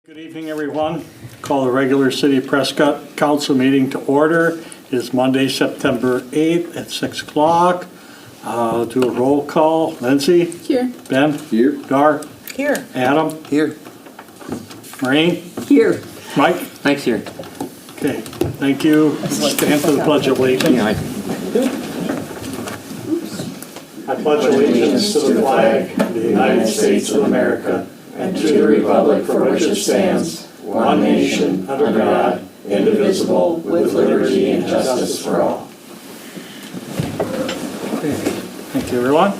Good evening, everyone. Call the regular City of Prescott Council meeting to order. It is Monday, September 8th at 6 o'clock. Do a roll call. Lindsay? Here. Ben? Here. Dar? Here. Adam? Here. Maureen? Here. Mike? Thanks, here. Okay, thank you. Stand for the Pledge of Allegiance. I pledge allegiance to the flag of the United States of America and to the republic for which it stands, one nation, under God, indivisible, with liberty and justice for all. Okay, thank you, everyone.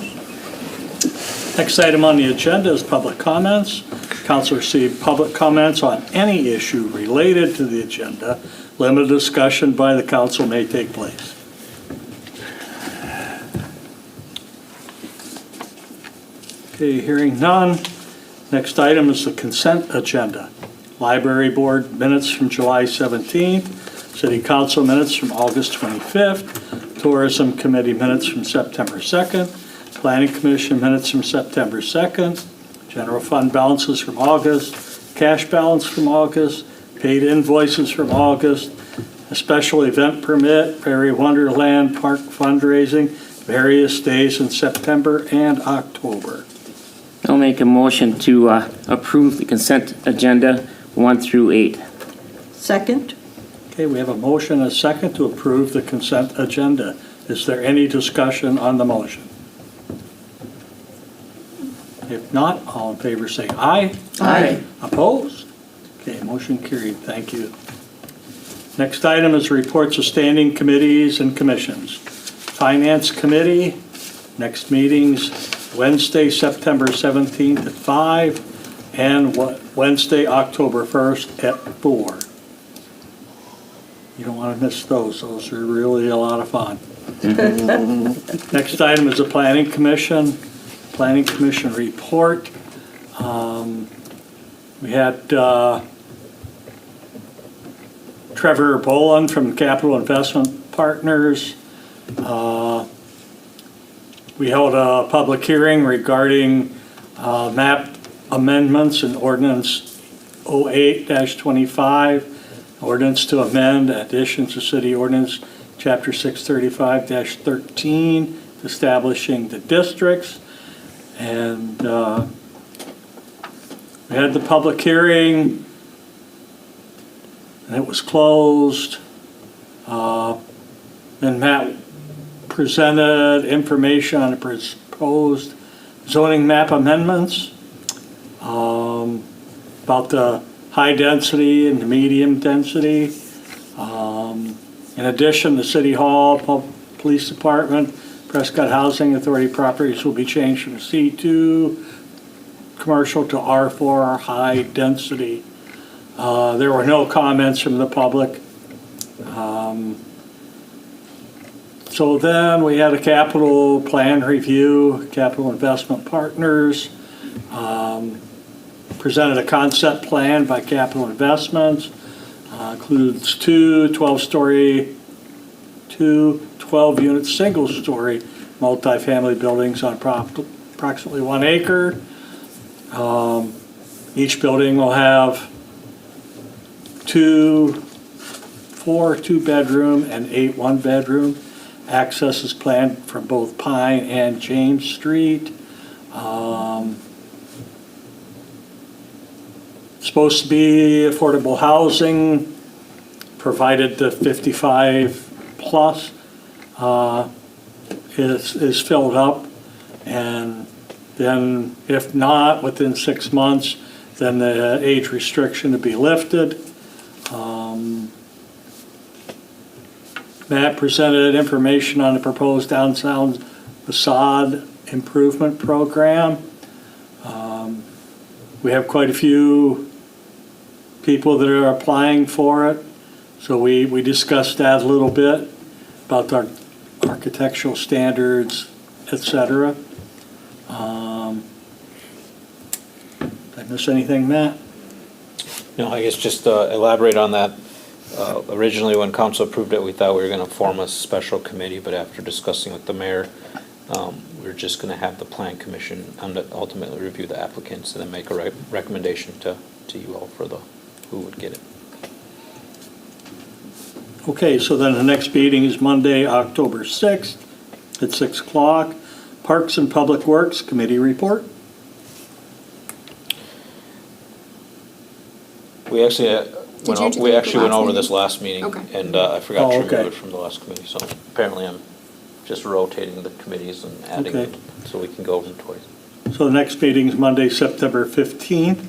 Next item on the agenda is public comments. Council received public comments on any issue related to the agenda. Limited discussion by the council may take place. Okay, hearing none. Next item is the consent agenda. Library Board minutes from July 17th, City Council minutes from August 25th, Tourism Committee minutes from September 2nd, Planning Commission minutes from September 2nd, General Fund balances from August, cash balance from August, paid invoices from August, a special event permit, Fairy Wonderland Park fundraising, various days in September and October. I'll make a motion to approve the consent agenda 1 through 8. Second. Okay, we have a motion and a second to approve the consent agenda. Is there any discussion on the motion? If not, all in favor say aye. Aye. Opposed? Okay, motion carried. Thank you. Next item is reports of standing committees and commissions. Finance Committee, next meetings Wednesday, September 17th at 5 and Wednesday, October 1st at 4. You don't want to miss those. Those are really a lot of fun. Next item is the Planning Commission. Planning Commission report. We had Trevor Boland from Capital Investment Partners. We held a public hearing regarding map amendments in Ordinance 08-25, ordinance to amend additions to City Ordinance Chapter 635-13, establishing the districts. And we had the public hearing, and it was closed. And Matt presented information on the proposed zoning map amendments, about the high density and the medium density. In addition, the City Hall, Police Department, Prescott Housing Authority properties will be changed from C2 commercial to R4 high density. There were no comments from the public. So then we had a capital plan review, Capital Investment Partners, presented a concept plan by Capital Investments, includes two 12-unit single-story multifamily buildings on approximately 1 acre. Each building will have 4 two-bedroom and 8 one-bedroom. Access is planned from both Pine and James Street. Supposed to be affordable housing, provided the 55 plus is filled up. And then if not, within 6 months, then the age restriction to be lifted. Matt presented information on the proposed downtown facade improvement program. We have quite a few people that are applying for it, so we discussed that a little bit about our architectural standards, etc. Did I miss anything, Matt? No, I guess just elaborate on that. Originally, when council approved it, we thought we were going to form a special committee, but after discussing with the mayor, we're just going to have the plan commission ultimately review the applicants and then make a recommendation to to you all for who would get it. Okay, so then the next meeting is Monday, October 6th at 6 o'clock. Parks and Public Works Committee report. We actually Did you do we the actually went last over meeting? this last meeting, Okay. and I forgot to Oh, remove okay. it from the last committee, so apparently I'm just rotating the committees and adding Okay. it so we can go over them twice. So the next meeting is Monday, September 15th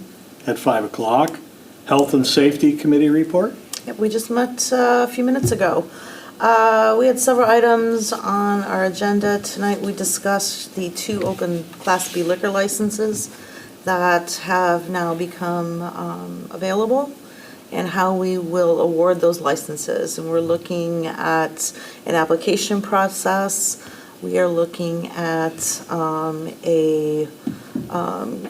at 5 o'clock. Health and Safety Committee report. Yep, we just met a few minutes ago. We had several items on our agenda. Tonight, we discussed the 2 open Class B liquor licenses that have now become available and how we will award those licenses. And we're looking at an application process. We are looking at a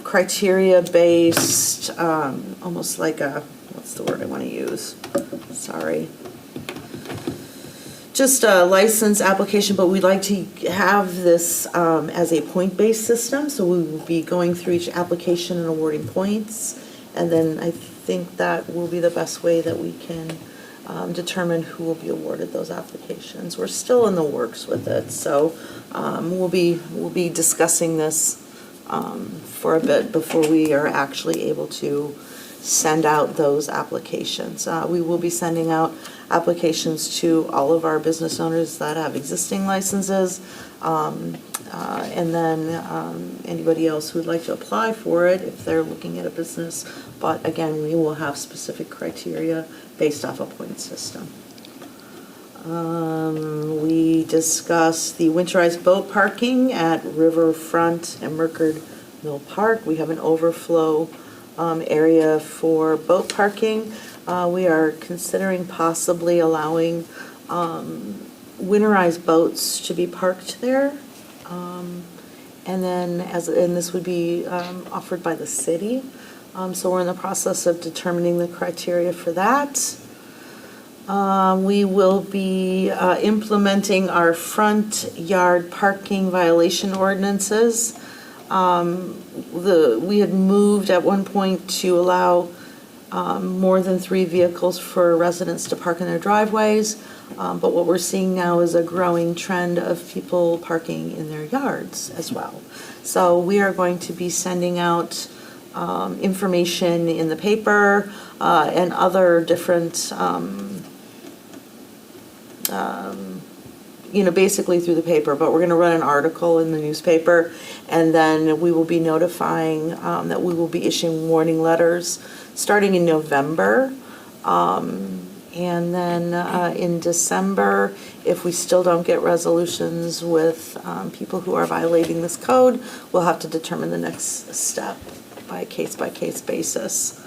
criteria-based, almost like a, what's the word I want to use? Sorry. Just a license application, but we'd like to have this as a point-based system, so we will be going through each application and awarding points. And then I think that will be the best way that we can determine who will be awarded those applications. We're still in the works with it, so we'll be discussing this for a bit before we are actually able to send out those applications. We will be sending out applications to all of our business owners that have existing licenses, and then anybody else who would like to apply for it if they're looking at a business. But again, we will have specific criteria based off a point system. We discussed the winterized boat parking at Riverfront and Mercard Mill Park. We have an overflow area for boat parking. We are considering possibly allowing winterized boats to be parked there. And then and this would be offered by the city. So we're in the process of determining the criteria for that. We will be implementing our front yard parking violation ordinances. We had moved at one point to allow more than 3 vehicles for residents to park in their driveways. But what we're seeing now is a growing trend of people parking in their yards as well. So we are going to be sending out information in the paper and other different, basically through the paper, but we're going to run an article in the newspaper, and then we will be notifying that we will be issuing warning letters starting in November. And then in December, if we still don't get resolutions with people who are violating this code, we'll have to determine the next step by case basis.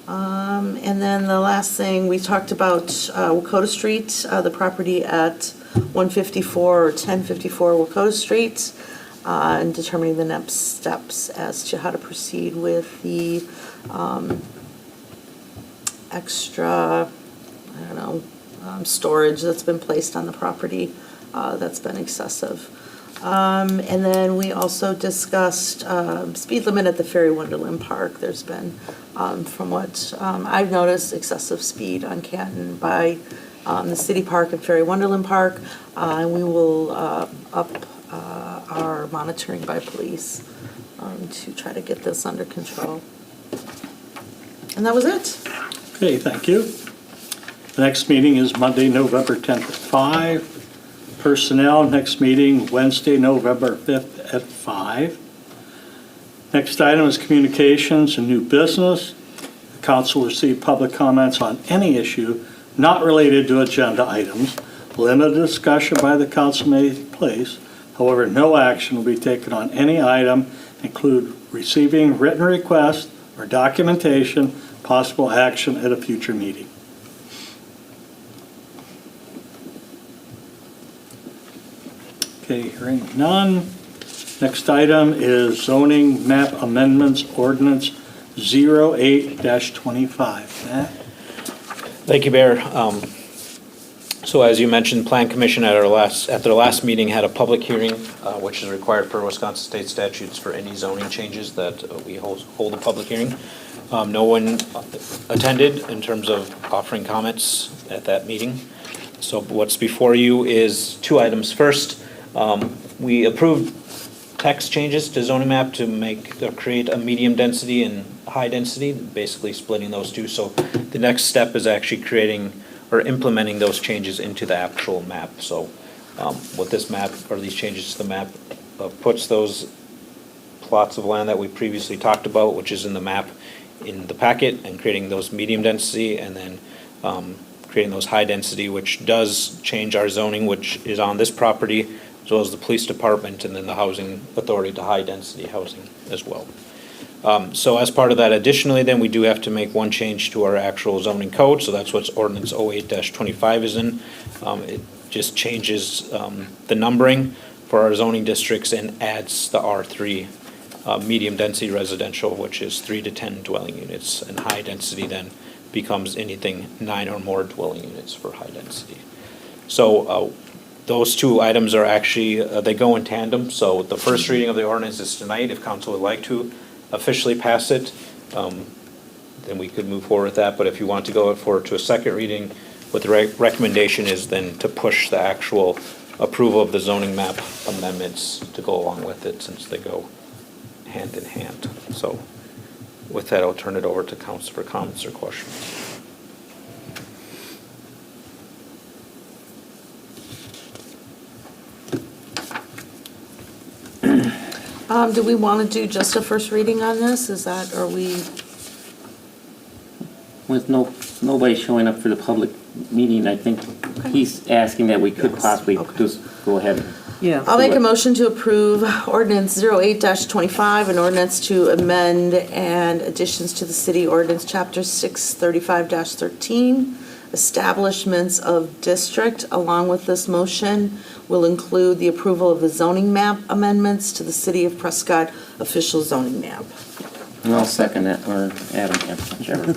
And then the last thing, we talked about Wacota Street, the property at 154 or 1054 Wacota Street, and determining the next steps as to how to proceed with the extra, storage that's been placed on the property that's been excessive. And then we also discussed speed limit at the Fairy Wonderland Park. There's been, from what I've noticed, excessive speed on Canton by the City Park and Fairy Wonderland Park. And we will up our monitoring by police to try to get this under control. And that was it. Okay, thank you. The next meeting is Monday, November 10th at 5. Personnel, next meeting Wednesday, November 5th at 5. Next item is communications and new business. The council will receive public comments on any issue not related to agenda items. Limited discussion by the council may take place. However, no action will be taken on any item, include receiving written requests or documentation, possible action at a future meeting. Okay, hearing none. Next item is zoning map amendments ordinance 08-25. Matt? Thank you, Mayor. So as you mentioned, Plan Commission at their last meeting had a public hearing, which is required per Wisconsin state statutes for any zoning changes that we hold a public hearing. No one attended in terms of offering comments at that meeting. So what's before you is two items. First, we approved text changes to zoning map to create a medium density and high density, basically splitting those two. So the next step is actually creating or implementing those changes into the actual map. So what this map, or these changes to the map, puts those plots of land that we previously talked about, which is in the map, in the packet, and creating those medium density, and then creating those high density, which does change our zoning, which is on this property, as well as the police department, and then the housing authority to high density housing as well. So as part of that, additionally, then we do have to make one change to our actual zoning code, so that's what ordinance 08-25 is in. It just changes the numbering for our zoning districts and adds the R3 medium density residential, which is 3 to 10 dwelling units, and high density then becomes anything 9 or more dwelling units for high density. So those two items are actually, they go in tandem. So the first reading of the ordinance is tonight. If council would like to officially pass it, then we could move forward with that. But if you want to go forward to a second reading, what the recommendation is then to push the actual approval of the zoning map amendments to go along with it, since they go hand in hand. So with that, I'll turn it over to council for comments or questions. Do we want to do just a first reading on this? Is that, are we, With nobody showing up for the public meeting, I think he's asking that we could Yes, possibly okay. just go ahead. Yeah. I'll make a motion to approve ordinance 08-25, an ordinance to amend and additions to the city ordinance chapter 635-13, establishments of district. Along with this motion will include the approval of the zoning map amendments to the city of Prescott official zoning map. And I'll second that, or Adam, yeah, whichever.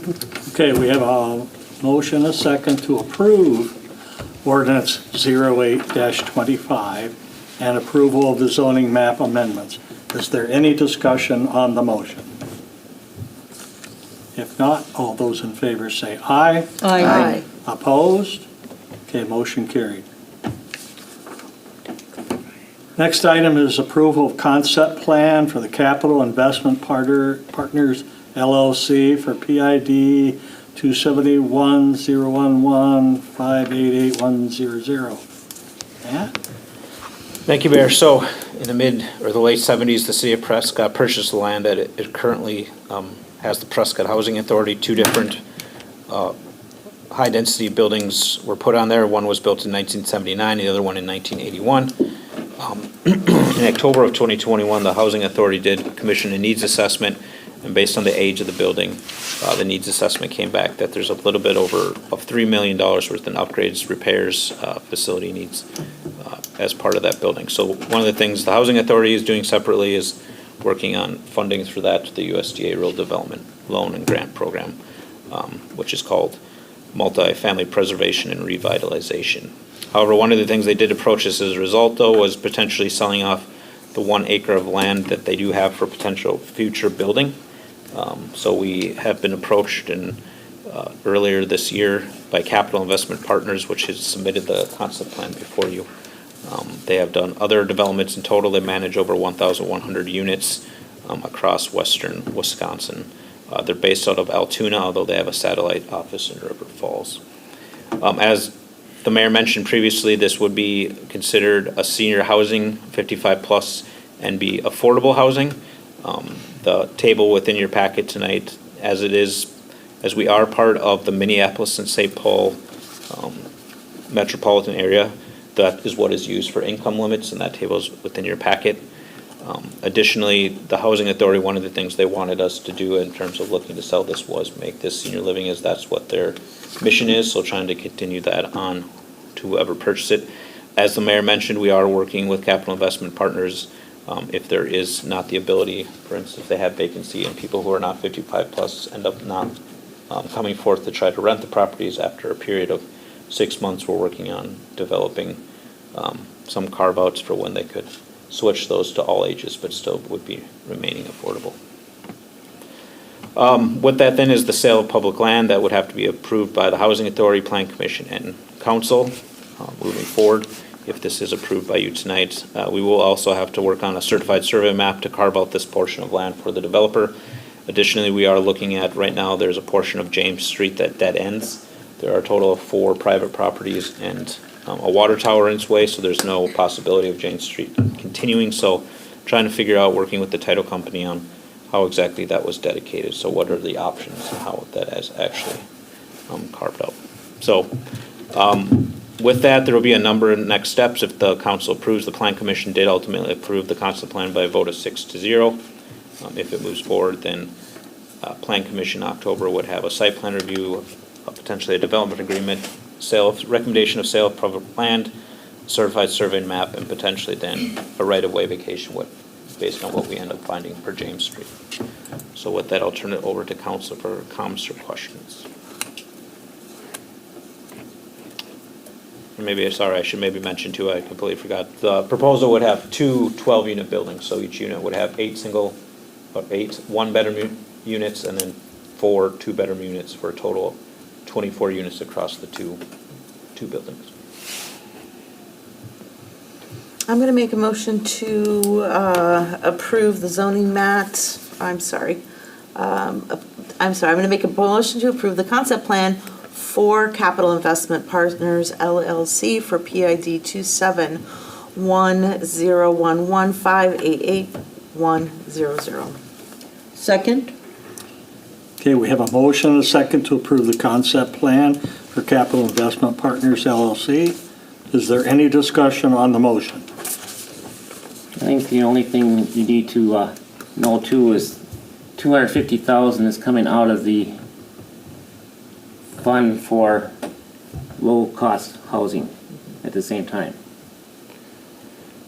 Okay, we have a motion, a second, to approve ordinance 08-25 and approval of the zoning map amendments. Is there any discussion on the motion? If not, all those in favor say aye. Aye. Opposed? Okay, motion carried. Next item is approval of concept plan for the Capital Investment Partners LLC for PID 271-011-588-100. Matt? Thank you, Mayor. So in the mid or the late 70s, the city of Prescott purchased the land that it currently has the Prescott Housing Authority. Two different high-density buildings were put on there. One was built in 1979, the other one in 1981. In October of 2021, the Housing Authority did commission a needs assessment, and based on the age of the building, the needs assessment came back that there's a little bit over of $3 million worth in upgrades, repairs, facility needs as part of that building. So one of the things the Housing Authority is doing separately is working on funding through that to the USDA Rural Development Loan and Grant Program, which is called Multifamily Preservation and Revitalization. However, one of the things they did approach us as a result, though, was potentially selling off the 1 acre of land that they do have for potential future building. So we have been approached earlier this year by Capital Investment Partners, which has submitted the concept plan before you. They have done other developments in total. They manage over 1,100 units across western Wisconsin. They're based out of Altoona, although they have a satellite office in River Falls. As the mayor mentioned previously, this would be considered a senior housing, 55 plus, and be affordable housing. The table within your packet tonight, as we are part of the Minneapolis and St. Paul metropolitan area, that is what is used for income limits, and that table is within your packet. Additionally, the Housing Authority, one of the things they wanted us to do in terms of looking to sell this was make this senior living, as that's what their mission is, so trying to continue that on to whoever purchased it. As the mayor mentioned, we are working with Capital Investment Partners. If there is not the ability, for instance, they have vacancy and people who are not 55 plus end up not coming forth to try to rent the properties after a period of 6 months, we're working on developing some carve-outs for when they could switch those to all ages, but still would be remaining affordable. What that then is the sale of public land that would have to be approved by the Housing Authority, Plan Commission, and Council moving forward. If this is approved by you tonight, we will also have to work on a certified survey map to carve out this portion of land for the developer. Additionally, we are looking at, right now, there's a portion of James Street that dead ends. There are a total of 4 private properties and a water tower in its way, so there's no possibility of James Street continuing. So trying to figure out, working with the title company on how exactly that was dedicated. So what are the options and how that is actually carved out. So with that, there will be a number of next steps. If the council approves, the Plan Commission did ultimately approve the concept plan by a vote of 6-0. If it moves forward, then Plan Commission in October would have a site plan review, potentially a development agreement, recommendation of sale of public land, certified survey and map, and potentially then a right-of-way vacation based on what we end up finding for James Street. So with that, I'll turn it over to council for comments or questions. Maybe, sorry, I should maybe mention too, I completely forgot. The proposal would have 2 12-unit buildings, so each unit would have 8 one-bedroom units and then 4 2-bedroom units for a total of 24 units across the two buildings. I'm going to make a motion to approve the zoning I'm going to make a motion to approve the concept plan for Capital Investment Partners LLC for PID 2710115881100. Second? Okay, we have a motion and a second to approve the concept plan for Capital Investment Partners LLC. Is there any discussion on the motion? I think the only thing you need to know too is $250,000 is coming out of the fund for low-cost housing at the same time.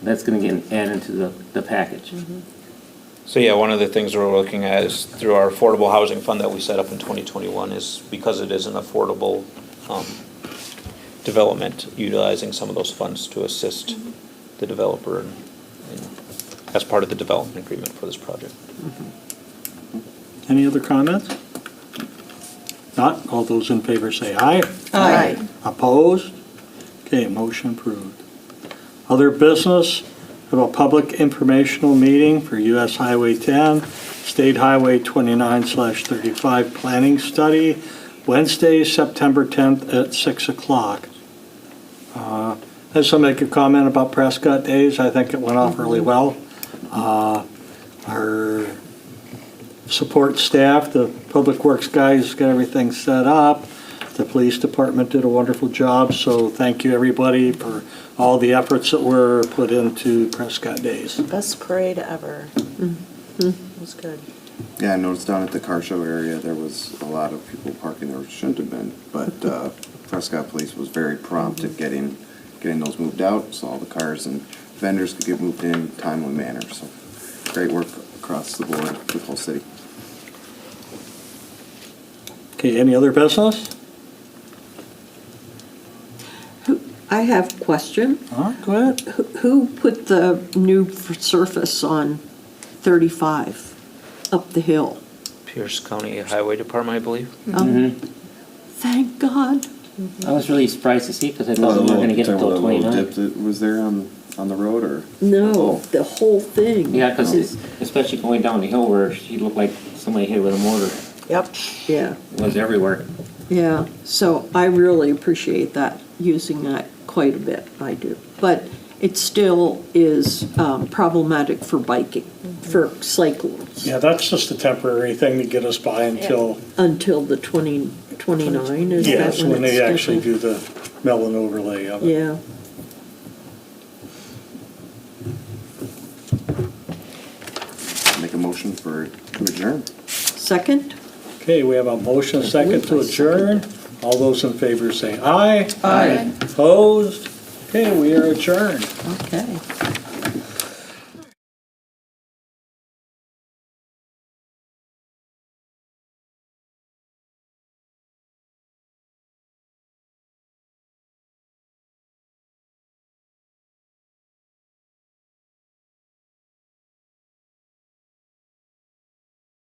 That's going to get added into the package. So yeah, one of the things we're looking at is through our affordable housing fund that we set up in 2021 is because it is an affordable development, utilizing some of those funds to assist the developer in as part of the development agreement for this project. Any other comments? Not, all those in favor say aye. Aye. Opposed? Okay, motion approved. Other business, we have a public informational meeting for US Highway 10, State Highway 29/35 Planning Study, Wednesday, September 10th at 6 o'clock. I just want to make a comment about Prescott Days. I think it went off really well. Our support staff, the Public Works guys got everything set up. The police department did a wonderful job, so thank you everybody for all the efforts that were put into Prescott Days. Best parade ever. It was good. Yeah, I noticed down at the car show area, there was a lot of people parking there, which shouldn't have been, but Prescott Police was very prompt at getting those moved out, so all the cars and vendors could get moved in timely manner, so great work across the board with the whole city. Okay, any other business? I have a question. Go ahead. Who put the new surface on 35 up the hill? Pierce County Highway Department, I believe. Thank God. I was really surprised to see because I thought we weren't going to get until Little 29. dip that was there on the road, or? No, the whole thing. Yeah, because especially going down the hill where she looked like somebody hit with a mortar. Yep. Yeah, It was everywhere. yeah. So I really appreciate that, using that quite a bit, I do. But it still is problematic for biking, for cyclists, Yeah, that's just a temporary thing to get us by until, until the 29, is that yes, when it's they actually scheduled? do the mill and overlay of it. Yeah. Make a motion to adjourn. Second? Okay, we have a motion, second to adjourn. All those in favor say aye. Aye. Opposed? Okay, we are adjourned. Okay.